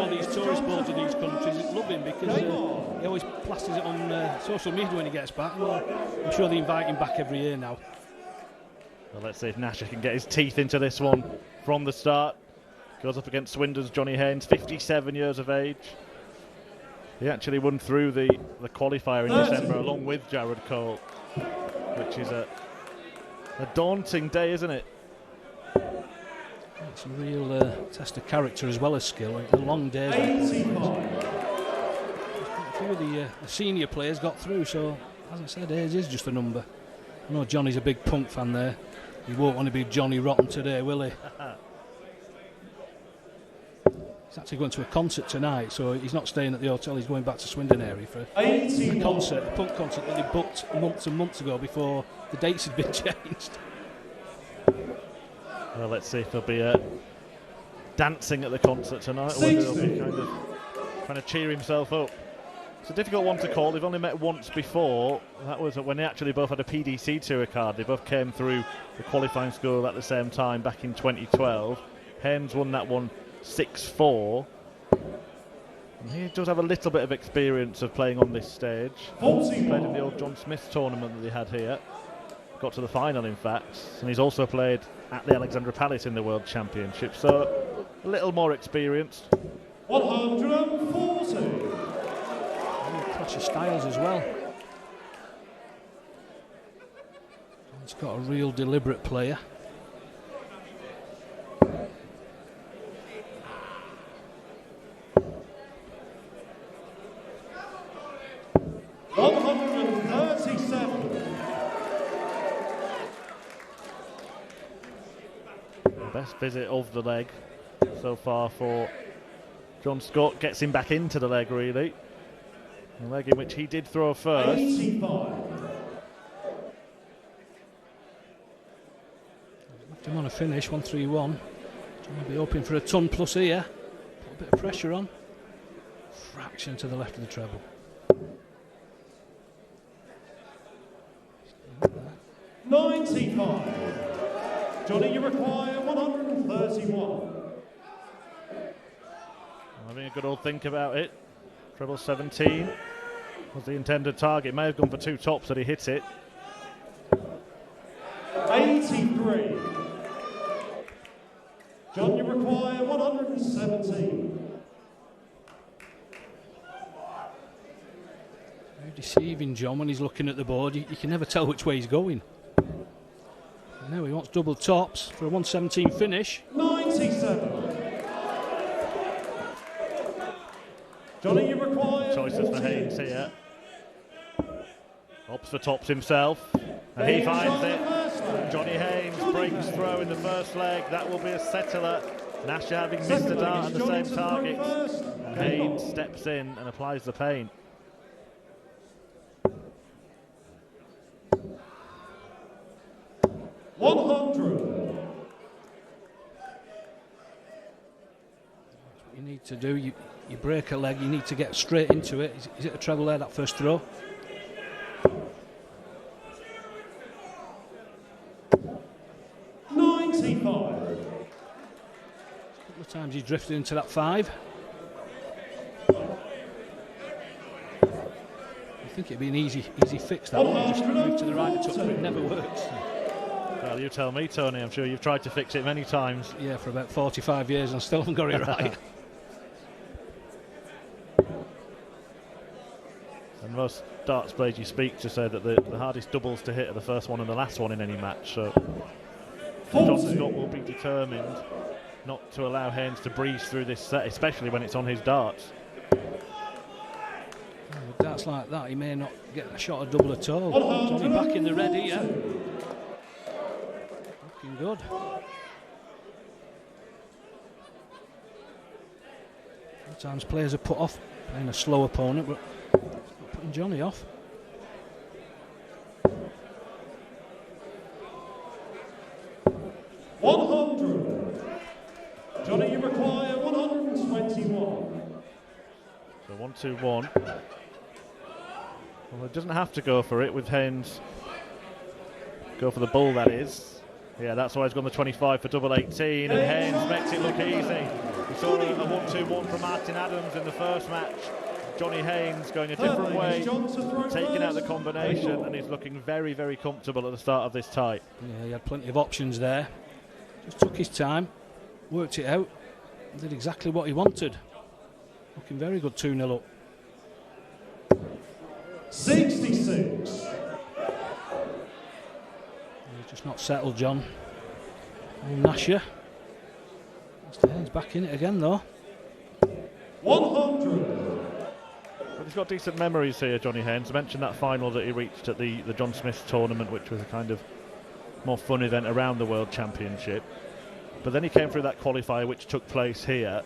all these tourist boards in these countries love him because he always plasters it on social media when he gets back. And, I'm sure they invite him back every year now. Well, let's see if Nasher can get his teeth into this one from the start. Goes up against Swindon's Johnny Haines, 57 years of age. He actually won through the qualifier in December along with Jared Cole, which is a daunting day, isn't it? It's a real test of character as well as skill. The long days. A few of the senior players got through, so as I said, age is just a number. I know Johnny's a big Punk fan there. He won't want to be Johnny Rotten today, will he? He's actually going to a concert tonight, so he's not staying at the hotel. He's going back to Swindon area for a concert, a Punk concert that he booked months and months ago before the dates had been changed. Well, let's see if there'll be dancing at the concert tonight, or whether he'll be kind of trying to cheer himself up. It's a difficult one to call. They've only met once before. That was when they actually both had a PDC Tour card. They both came through the qualifying school at the same time back in 2012. Haines won that one 6-4. And he does have a little bit of experience of playing on this stage. He played in the old John Smith tournament that they had here. Got to the final, in fact. And he's also played at the Alexandra Palace in the World Championship. So a little more experienced. 140. Clash of styles as well. He's got a real deliberate player. Best visit of the leg so far for John Scott. Gets him back into the leg, really. The leg in which he did throw first. 85. Left him on a finish, 1-3-1. John will be hoping for a ton plus here. Put a bit of pressure on. Fraction to the left of the treble. 95. Johnny, you require 131. Having a good old think about it. Treble 17 was the intended target. May have gone for two tops, but he hit it. 83. John, you require 117. Very deceiving, John, when he's looking at the board. You can never tell which way he's going. Now he wants double tops for a 117 finish. 97. Johnny, you require... Choices for Haines here. Opts for tops himself. And he finds it. Johnny Haines breaks through in the first leg. That will be a settler. Nasher having missed the dart at the same target. And Haines steps in and applies the paint. What you need to do, you break a leg, you need to get straight into it. Is it a treble there, that first throw? A couple of times he drifted into that 5. I think it'd be an easy fix, that one. Just move to the right and tuck, but it never works. Well, you tell me, Tony. I'm sure you've tried to fix it many times. Yeah, for about 45 years and still haven't got it right. And most darts players you speak to say that the hardest doubles to hit are the first one and the last one in any match. So John Scott will be determined not to allow Haines to breeze through this set, especially when it's on his darts. With darts like that, he may not get a shot of double at all. Johnny back in the red here. Looking good. Sometimes players are put off playing a slow opponent, but it's not putting Johnny off. Johnny, you require 121. So 1-2-1. Well, it doesn't have to go for it with Haines. Go for the bull, that is. Yeah, that's why he's gone the 25 for double 18, and Haines makes it look easy. We saw a 1-2-1 from Martin Adams in the first match. Johnny Haines going a different way, taking out the combination, and he's looking very, very comfortable at the start of this tie. Yeah, he had plenty of options there. Just took his time, worked it out, did exactly what he wanted. Looking very good, 2-0 up. 66. He's just not settled, John. Nasher. Mr. Haines back in it again, though. 100. But he's got decent memories here, Johnny Haines. I mentioned that final that he reached at the John Smith tournament, which was a kind of more fun event around the World Championship. But then he came through that qualifier which took place here,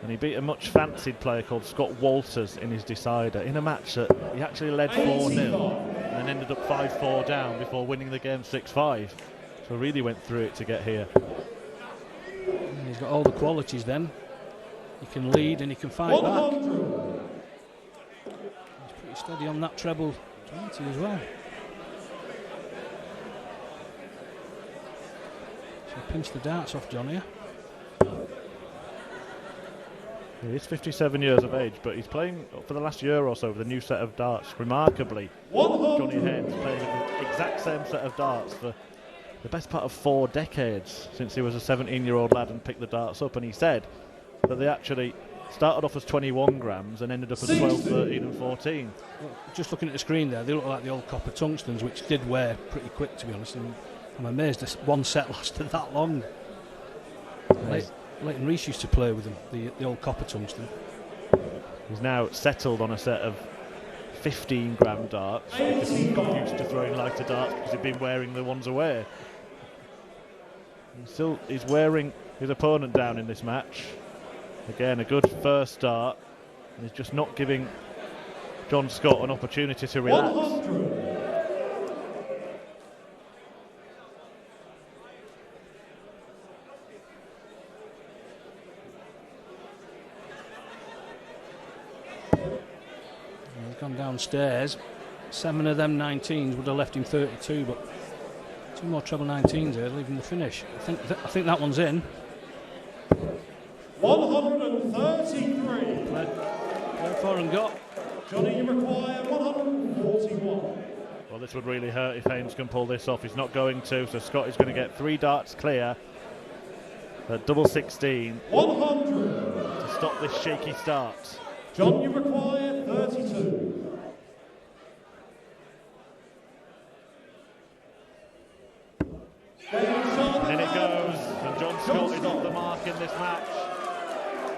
and he beat a much fancied player called Scott Walters in his decider in a match that he actually led 4-0 and then ended up 5-4 down before winning the game 6-5. So really went through it to get here. And he's got all the qualities then. He can lead and he can fight back. He's pretty steady on that treble 20 as well. So pinch the darts off John here. He is 57 years of age, but he's playing for the last year or so with a new set of darts. Remarkably, Johnny Haines playing with the exact same set of darts for the best part of 4 decades since he was a 17-year-old lad and picked the darts up. And he said that they actually started off as 21 grams and ended up as 12, 13 and 14. Well, just looking at the screen there, they look like the old copper tungstens, which did wear pretty quick, to be honest. And I'm amazed this one set lasted that long. Leighton Rees used to play with them, the old copper tungsten. He's now settled on a set of 15 gram darts because he got used to throwing lighter darts because he'd been wearing the ones away. He's wearing his opponent down in this match. Again, a good first start, and he's just not giving John Scott an opportunity to relax. 100. He's gone downstairs. 7 of them 19s would have left him 32, but 2 more treble 19s here, leaving the finish. I think that one's in. 133. Played for and got. Johnny, you require 141. Well, this would really hurt if Haines can pull this off. He's not going to, so Scott is going to get 3 darts clear at double 16 100. to stop this shaky start. John, you require 32. And in it goes, and John Scott is off the mark in this match.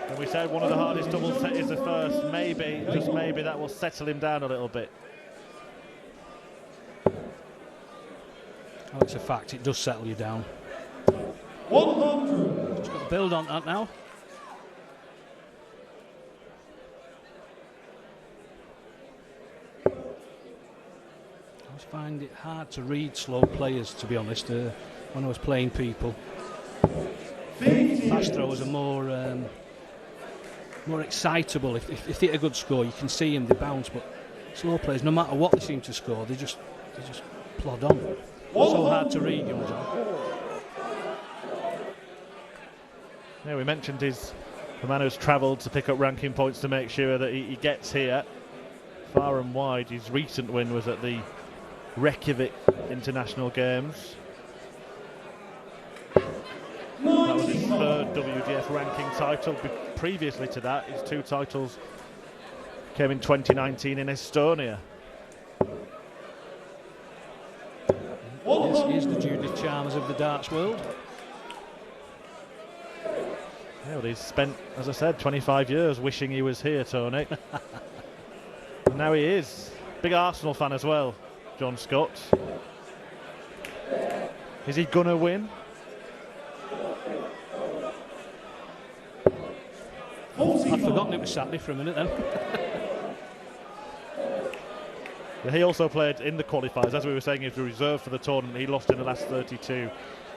And we said one of the hardest doubles is the first. Maybe, just maybe, that will settle him down a little bit. Oh, it's a fact, it does settle you down. 100. Just got to build on that now. I always find it hard to read slow players, to be honest, when I was playing people. Fast throwers are more excitable. If they hit a good score, you can see them, they bounce, but slow players, no matter what they seem to score, they just plod on. So hard to read, young John. Yeah, we mentioned the man who's travelled to pick up ranking points to make sure that he gets here far and wide. His recent win was at the Reykjavik International Games. That was his 3rd WDF ranking title. Previously to that, his 2 titles came in 2019 in Estonia. This is the Judith Chalmers of the darts world. Yeah, well, he's spent, as I said, 25 years wishing he was here, Tony. And now he is. Big Arsenal fan as well, John Scott. Is he gonna win? I'd forgotten it was Saturday for a minute then. He also played in the qualifiers. As we were saying, he was reserved for the tournament. He lost in the last 32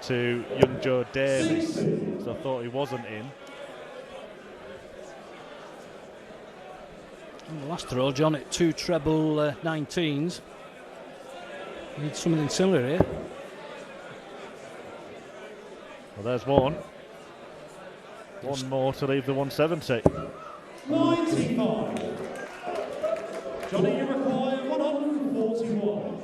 to young Joe Davis, so I thought he wasn't in. And the last throw, John, at 2 treble 19s. Need something similar here. Well, there's one. One more to leave the 170. 95. Johnny, you require 141.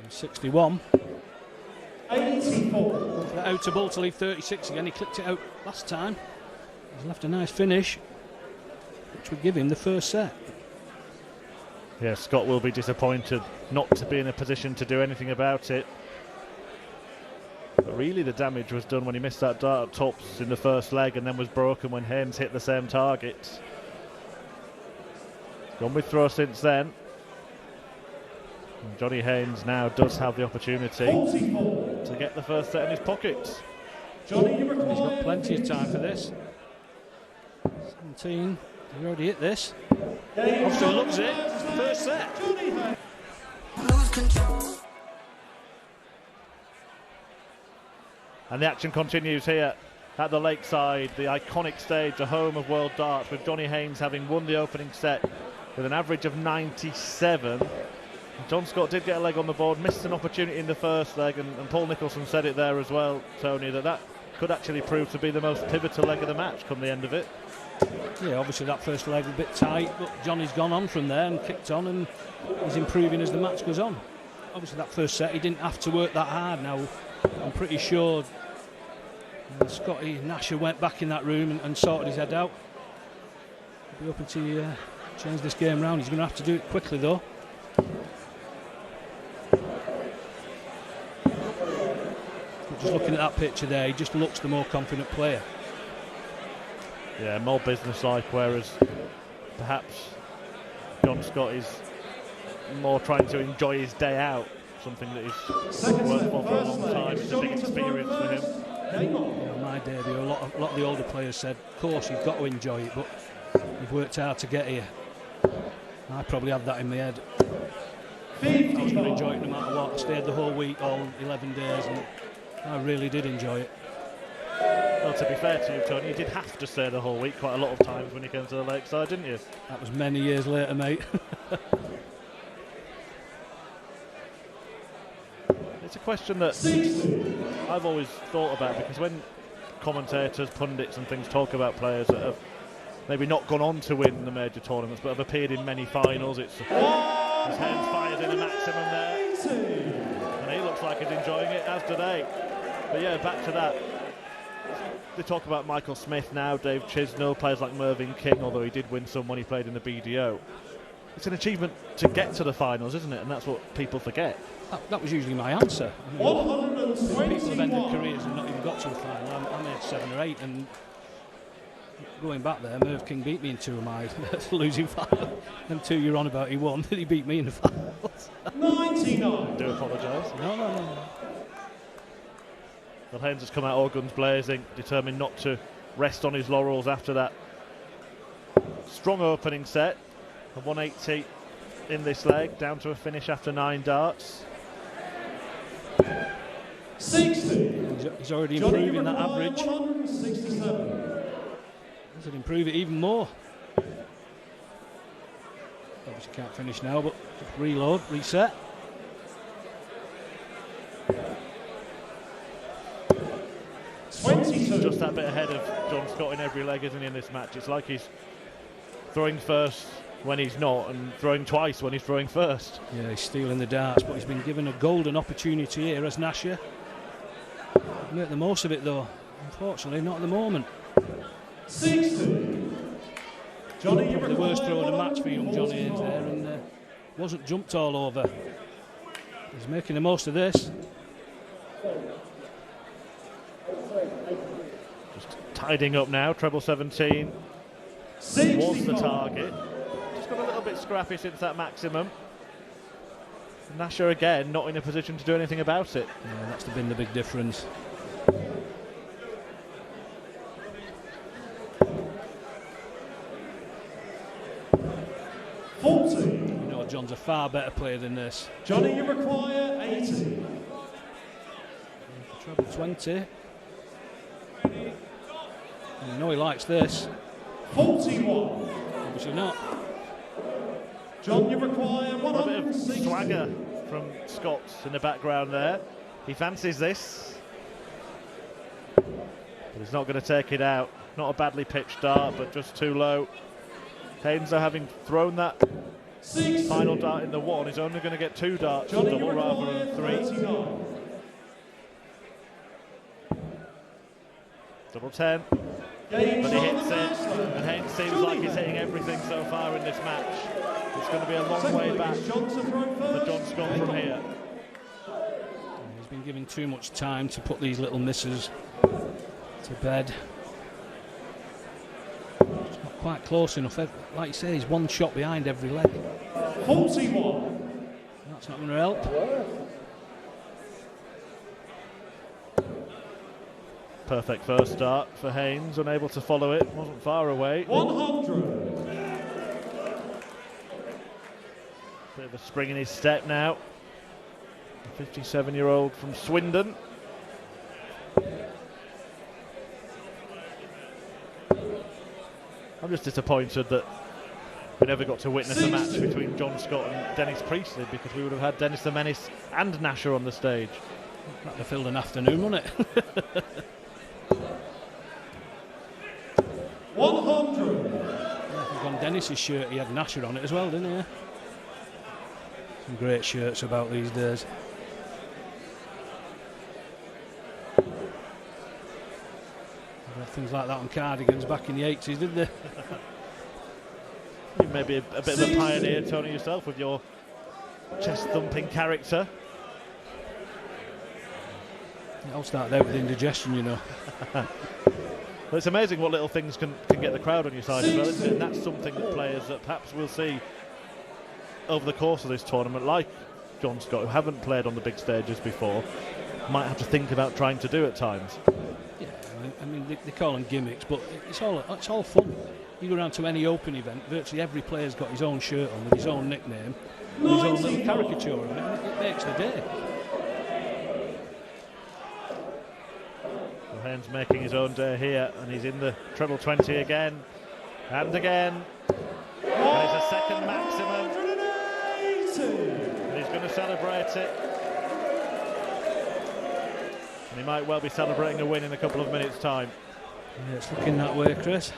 61. 84. Out to ball to leave 36 again. He clipped it out last time. He's left a nice finish, which would give him the first set. Yeah, Scott will be disappointed not to be in a position to do anything about it. But really the damage was done when he missed that dart at tops in the first leg and then was broken when Haines hit the same target. Gone with throw since then. And Johnny Haines now does have the opportunity 44. to get the first set in his pocket. Johnny, you He's got require plenty of time for this. 17. He already hit this. Obviously looks it. It's the first set. Johnny Haines. Lose control. And the action continues here at the Lakeside, the iconic stage, the home of World Darts, with Johnny Haines having won the opening set with an average of 97. John Scott did get a leg on the board, missed an opportunity in the first leg, and Paul Nicholson said it there as well, Tony, that could actually prove to be the most pivotal leg of the match come the end of it. Yeah, obviously that first leg was a bit tight, but Johnny's gone on from there and kicked on, and he's improving as the match goes on. Obviously that first set he didn't have to work that hard. Now I'm pretty sure Scotty Nasher went back in that room and sorted his head out. He'll be open to change this game round. He's going to have to do it quickly though. Just looking at that picture there, he just looks the more confident player. Yeah, more business-like, whereas perhaps John Scott is more trying to enjoy his day out, something that he's worked for a long time. It's a big experience for him. You know, my debut, a lot of the older players said, of course you've got to enjoy it, but you've worked hard to get here. I probably had that in my head. I was going to enjoy it no matter what. I stayed the whole week, all 11 days, and I really did enjoy it. Well, to be fair to you, Tony, you did have to stay the whole week quite a lot of times when you came to the Lakeside, didn't you? That was many years later, mate. It's a question that I've always thought about, because when commentators, pundits and things talk about players that have maybe not gone on to win the major tournaments but have appeared in many finals, it's his hands fired in a maximum there, and he looks like he's enjoying it, as today. But yeah, back to that. They talk about Michael Smith now, Dave Chisnell, players like Mervyn King, although he did win some when he played in the BDO. It's an achievement to get to the finals, isn't it? And that's what people forget. That was usually my answer. I mean, people have ended 121. careers and not even got to a final. I made 7 or 8, and going back there, Merv King beat me in 2 of my losing finals. Them 2 you're on about, he won, he beat me in the finals. 99. I do apologise. No. Well, Haines has come out all guns blazing, determined not to rest on his laurels after that strong opening set. A 180 in this leg, down to a finish after 9 darts. 60. He's already Johnny, improving that require average. 167. He should improve it even more. Obviously can't finish now, but just reload, reset. Just that bit ahead of John Scott in every leg, isn't he, in this match? It's like he's throwing first when he's not, and throwing twice when he's throwing first. Yeah, he's stealing the darts, but he's been given a golden opportunity here as Nasher. Make the most of it though. Unfortunately, not at the moment. 60. Johnny, you Probably the worst require throw of the match for young Johnny Haines 141. there, and wasn't jumped all over. He's making the most of this. Just tidying up now, treble 17 was the 65. target. Just got a little bit scrappy since that maximum. Nasher again not in a position to do anything about it. Yeah, that's been the big difference. You know, John's a far better player than this. Johnny, you require 80. Treble 20. You know he likes this. 41. Obviously not. John, you require A bit of 160. swagger from Scott in the background there. He fancies this, but he's not going to take it out. Not a badly pitched dart, but just too low. Haines, though, having thrown that final dart in the one, is only going to get 2 darts Johnny, double rather than 3. 39. Double 10, but he hits it, and Haines seems like he's hitting everything so far in this match. It's going to be a long way back for John Scott from here. He's been given too much time to put these little misses to bed. It's not quite close enough. Like you say, he's 1 shot behind every leg. 41. That's not going to help. Perfect first start for Haines, unable to follow it, wasn't far away. 100. Bit of a spring in his step now. The 57-year-old from Swindon. I'm just disappointed that we never got to witness a match between John Scott and Dennis Priestley, because we would have had Dennis the Menace and Nasher on the stage. That would have filled an afternoon, wouldn't it? 100. On Dennis's shirt, he had Nasher on it as well, didn't he? Some great shirts about these days. They had things like that on cardigans back in the 80s, didn't they? You may be a bit of a pioneer, Tony, yourself, with your chest-thumping character. It all started out with indigestion, you know. Well, it's amazing what little things can get the crowd on your side as well, isn't it? And that's something that players that perhaps we'll see over the course of this tournament, like John Scott, who haven't played on the big stages before, might have to think about trying to do at times. Yeah, I mean they call them gimmicks, but it's all fun. You go around to any open event, virtually every player's got his own shirt on with his own nickname, and his own little caricature on it, and it makes the day. Haines making his own day here, and he's in the treble 20 again and again, and it's a second maximum, and he's going to celebrate it, and he might well be celebrating a win in a couple of minutes' time. Yeah, it's looking that way, Chris.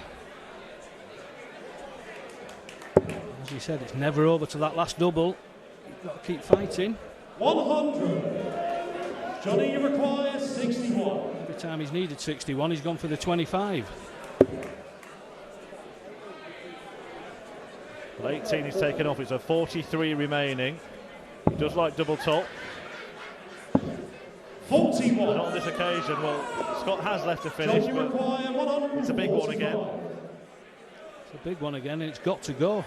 As you said, it's never over to that last double. You've got to keep fighting. 100. Johnny, you require 61. Every time he's needed 61, he's gone for the 25. Well, 18 is taken off, it's a 43 remaining. He does like double top. 41. Not on this occasion. Well, Scott has left a finish, Johnny, but require 100. it's a big one again. It's a big one again, and it's got to go.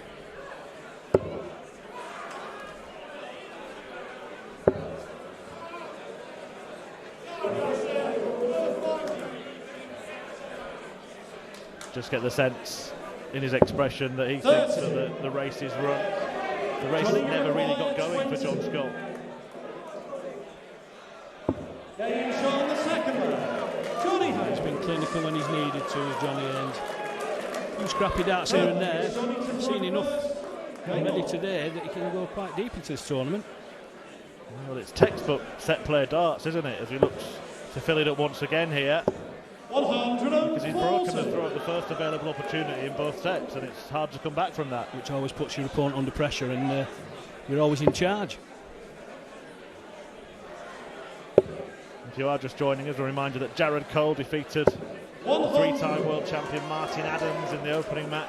Just get the sense in his expression that he thinks that the race is run. The race has never really got going for John Scott. Game shot the second round. Johnny He's Haines. been clinical when he's needed to, as Johnny Haines. Some scrappy darts here and there. I've seen enough already today that he can go quite deep into this tournament. Well, it's textbook set play darts, isn't it? As he looks to fill it up once again here. 140. Because he's broken the throw at the first available opportunity in both sets, and it's hard to come back from that. Which always puts your opponent under pressure, and you're always in charge. If you are just joining us, a reminder that Jared Cole defeated three-time world champion Martin Adams in the opening match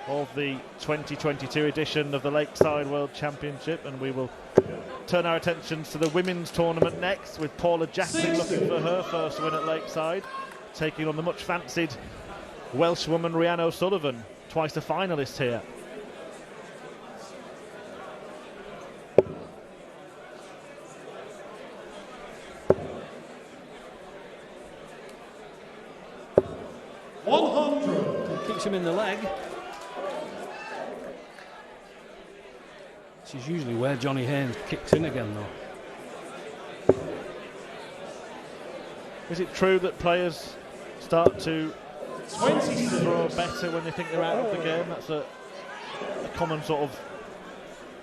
of the 2022 edition of the Lakeside World Championship, and we will turn our attentions to the women's tournament next, with Paula Jackson looking for her first win at Lakeside, taking on the much fancied Welshwoman Rhiannon O'Sullivan, twice a finalist here. Keeps him in the leg. This is usually where Johnny Haines kicks in again, though. Is it true that players start to throw better when they think they're out of the game? That's a common sort of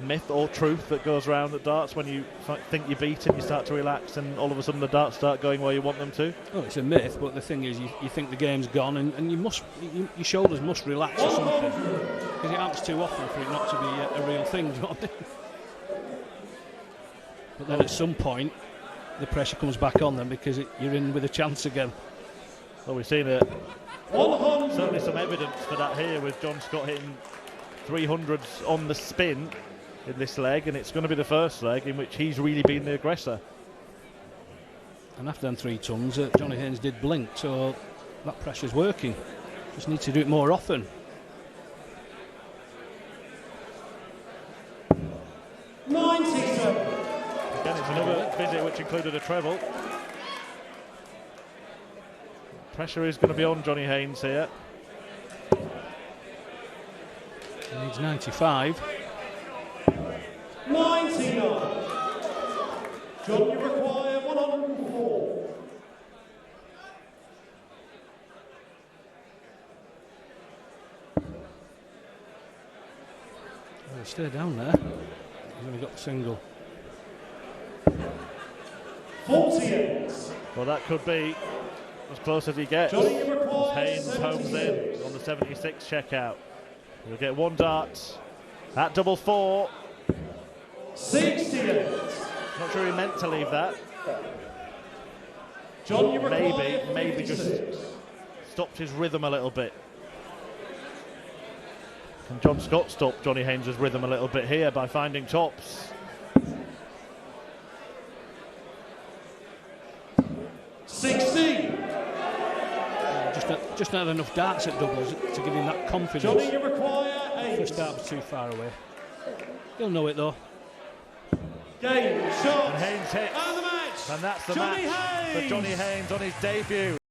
myth or truth that goes around at darts. When you think you're beaten, you start to relax, and all of a sudden the darts start going where you want them to. Oh, it's a myth, but the thing is, you think the game's gone, and your shoulders must relax or something, because it happens too often for it not to be a real thing. Do you know what I mean? But then at some point, the pressure comes back on them because you're in with a chance again. Well, we've seen it. Certainly some evidence for that here, with John Scott hitting 300s on the spin in this leg, and it's going to be the first leg in which he's really been the aggressor. And after them 3 tons, Johnny Haines did blink, so that pressure's working. Just need to do it more often. Again, it's another visit which included a treble. Pressure is going to be on Johnny Haines here. He needs 95. 99. John, you require 104. Well, stay down there. He's only got the single. 48. Well, that could be as close as he gets. Johnny, you As require Haines homes in 76. on the 76 checkout. He'll get 1 dart at double 4. 68. Not sure he meant to leave that. John, you require Maybe just 56. stopped his rhythm a little bit. And John Scott stopped Johnny Haynes' rhythm a little bit here by finding tops. 60. Just not enough darts at doubles to give him that confidence. Johnny, you require 8. First dart was too far away. He'll know it though. Game, shot, And Haynes hits. and the match. And that's the Johnny match for Haines. Johnny Haines on his debut.